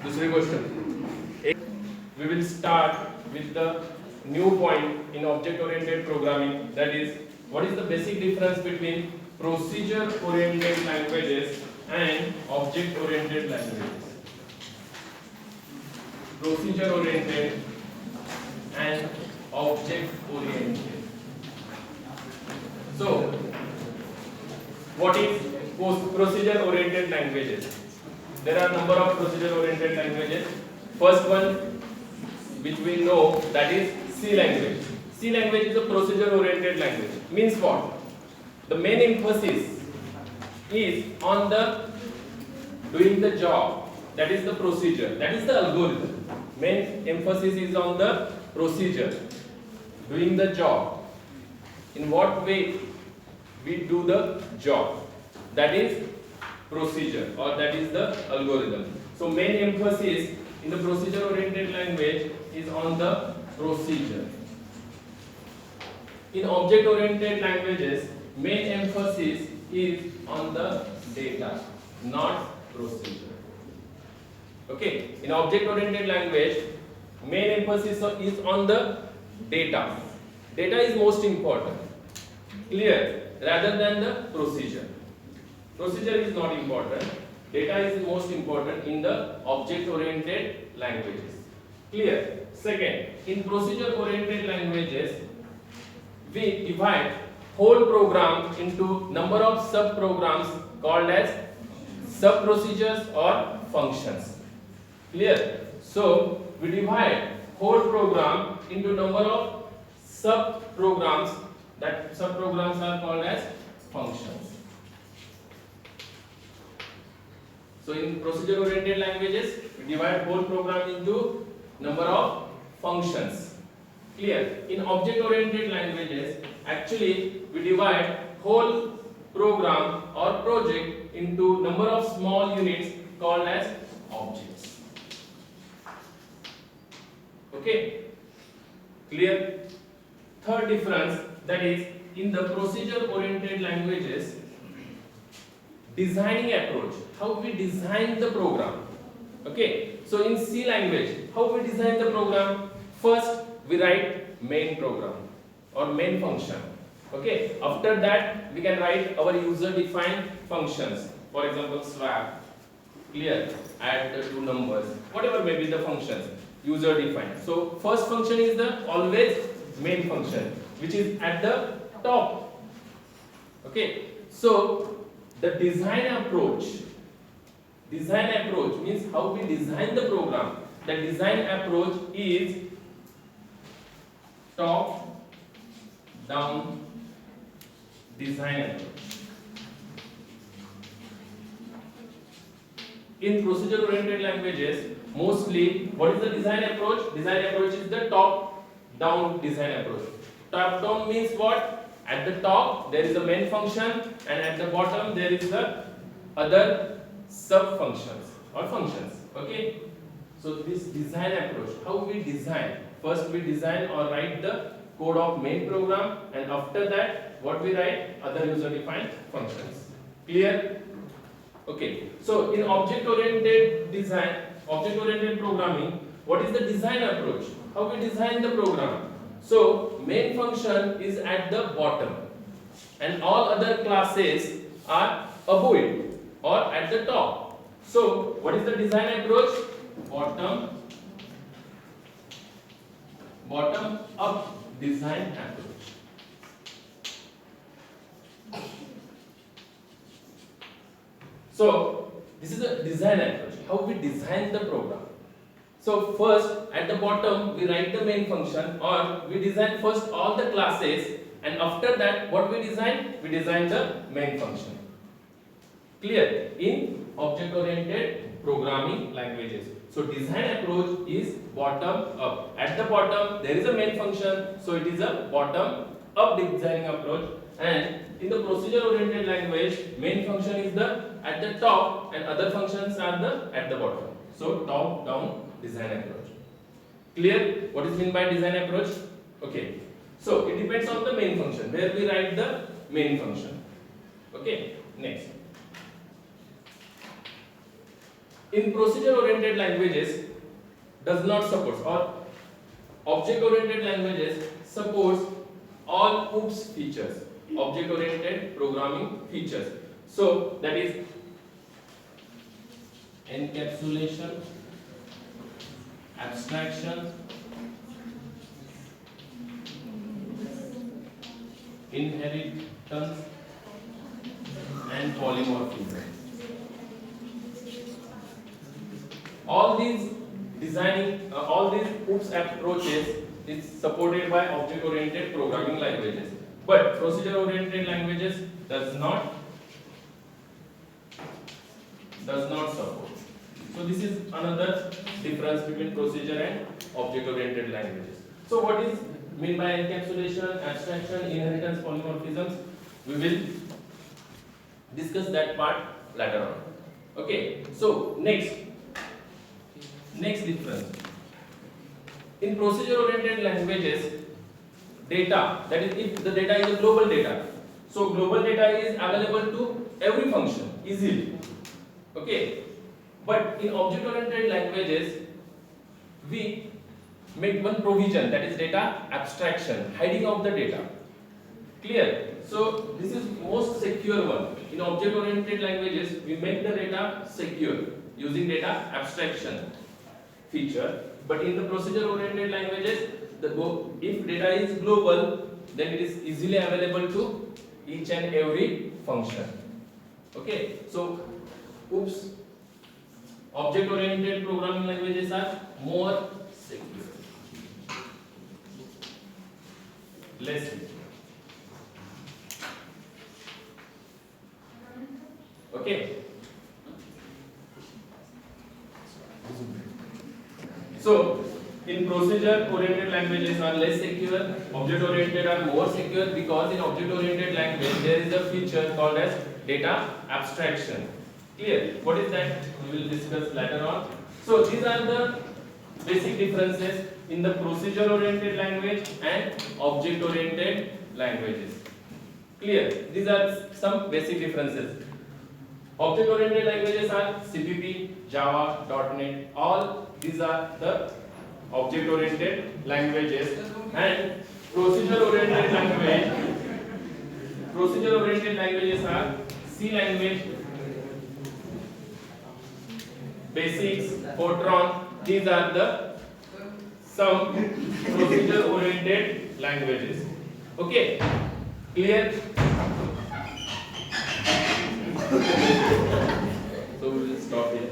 दुसरी गोष्ट, we will start with the new point in object oriented programming, that is what is the basic difference between procedure oriented languages and object oriented languages. Procedure oriented and object oriented. So what is procedure oriented languages? There are number of procedure oriented languages. First one which we know, that is C language. C language is a procedure oriented language. Means what? The main emphasis is on the doing the job, that is the procedure, that is the algorithm. Main emphasis is on the procedure, doing the job. In what way we do the job, that is procedure, or that is the algorithm. So main emphasis in the procedure oriented language is on the procedure. In object oriented languages, main emphasis is on the data, not procedure. Okay, in object oriented language, main emphasis is on the data. Data is most important, clear, rather than the procedure. Procedure is not important. Data is most important in the object oriented languages. Clear? Second, in procedure oriented languages, we divide whole program into number of sub programs called as sub procedures or functions. Clear? So we divide whole program into number of sub programs. That sub programs are called as functions. So in procedure oriented languages, we divide whole program into number of functions. Clear? In object oriented languages, actually we divide whole program or project into number of small units called as objects. Okay? Clear? Third difference, that is in the procedure oriented languages, designing approach, how we design the program. Okay, so in C language, how we design the program? First we write main program or main function. Okay, after that we can write our user defined functions, for example swap, clear, add the two numbers, whatever may be the functions, user defined. So first function is the always main function, which is at the top. Okay, so the design approach means how we design the program. The design approach is top down design approach. In procedure oriented languages, mostly what is the design approach? Design approach is the top down design approach. Top down means what? At the top there is a main function and at the bottom there is the other sub functions or functions. Okay, so this design approach, how we design, first we design or write the code of main program, and after that what we write, other user defined functions. Clear? Okay, so in object oriented design, object oriented programming, what is the design approach? How we design the program? So main function is at the bottom and all other classes are above it or at the top. So what is the design approach? Bottom up design approach. So this is a design approach, how we design the program. So first at the bottom we write the main function, or we design first all the classes, and after that what we design? We design the main function. Clear? In object oriented programming languages. So design approach is bottom up. At the bottom there is a main function, so it is a bottom up designing approach. And in the procedure oriented language, main function is the at the top and other functions are the at the bottom. So top down design approach. Clear? What is meant by design approach? Okay, so it depends on the main function where we write the main function. Okay, next. In procedure oriented languages does not support, or object oriented languages supports all OOPS features, object oriented programming features. So that is encapsulation, abstraction, inheritance, and polymorphism. All these all these OOPS approaches is supported by object-oriented programming languages, but procedure-oriented languages does not support. So this is another difference between procedure and object-oriented languages. So what is mean by encapsulation, abstraction, inheritance, polymorphisms? We will discuss that part later on. Okay. So next difference. In procedure-oriented languages, data, that is if the data is a global data, so global data is available to every function easily. Okay. But in object-oriented languages, we make one provision, that is data abstraction, hiding of the data. Clear? So this is most secure one. In object-oriented languages, we make the data secure using data abstraction feature. But in the procedure-oriented languages, if data is global, then it is easily available to each and every function. Okay. So, OOPS, object-oriented programming languages are more secure, less secure. Okay. So, in procedure-oriented languages are less secure, object-oriented are more secure, because in object-oriented language there is a feature called as data abstraction. Clear? What is that? We will discuss later on. So, these are the basic differences in the procedure-oriented language and object-oriented languages. Clear? These are some basic differences. Object-oriented languages are CPP, Java, .NET, all these are the object-oriented languages, and procedure-oriented languages are C language, Basics, Fortran. These are the some procedure-oriented languages. Okay, clear? So we will stop here.